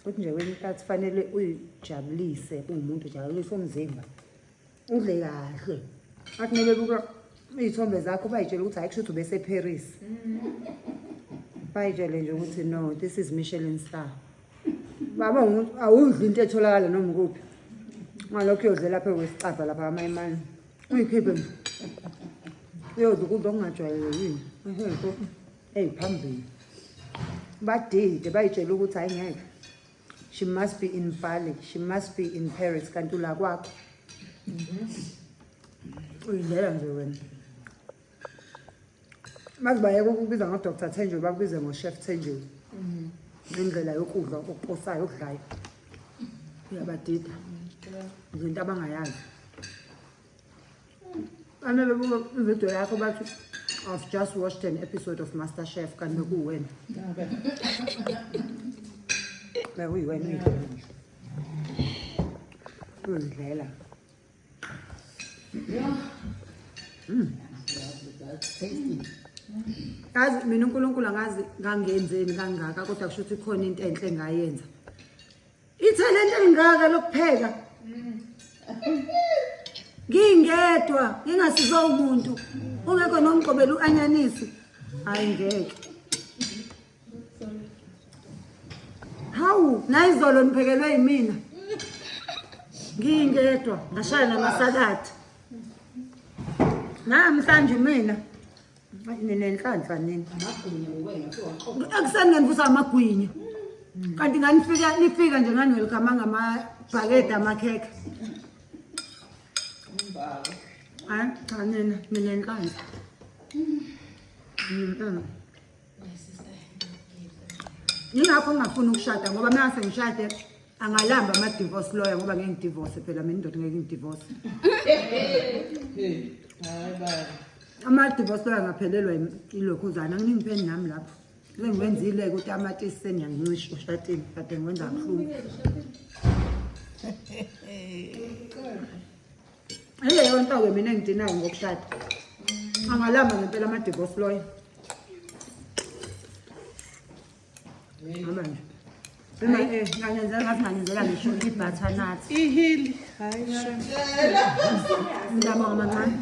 futhi nje kwenye inkathi fanele uyijabulise uwumuntu ujabulise umzimba udle kahle athi nebebuka iy'thombe zakho bayitshela ukuthi hayi kushuthi ubese-Paris bayitshele nje ukuthi no, this is Michelin star. Baba awudli into etholakala noma kuphi ngalokho uyodle lapha kwesicabha lapha amayimani uyikhiphe nje uyodla ukudla okungajwayelekile eheho ey'phambili badide bayitshela ukuthi hayi ngeke she must be in Bali, she must be in Paris kanti ula kwakho uyidlela nje wena makubayeka ukubiza ngo-Dr. Thenjiwe bakubize ngo-Chef Thenjiwe ngendlela yokudla okuposayo okudlayo uyabadida izinto abangayazi bebuka ividiyo yakho bathi I've just watched an episode of MasterChef kanti bekuwena bekuyiwena uyidlela yazi mina uNkulunkulu angazi ngangenzeni kangaka kodwa kusho ukuthi khona into enhle engayenza ithalente elingaka lokupheka ngingedwa ngingasizo umuntu ungekho nomqobela u-anyanisi hayi ngeke hawu nayizolo niphekelwe yimina ngingedwa ngashaya namasakade namhlanje mina ninenhlanhla nini ekuseni ngivusa amagwinya kanti nifika nje ngani-welcome ngamabhakede amakhekhe hayi cha nina ninenhlanhla yingakho ngingafuni ukushada ngoba mina sengishade angalamba ama-divorce lawyer ngoba ngeke ngidivorce phela mina indoda ngeke ngidivorce ama-divorce lawyer ngaphelelwa ilokhuzana ngingipheni nami lapho sengiwenzile ukuthi amatisi seniyangincisha ushadile kade ngiwenza kabuhlungu ileyo nto-ke mina engidinayo ngokushada angalamba ngempela ama-divorce lawyer manje ngangenzela ngathi ngangenzela ngisho ibhathanathi ihili hayi ngiyabonga mancane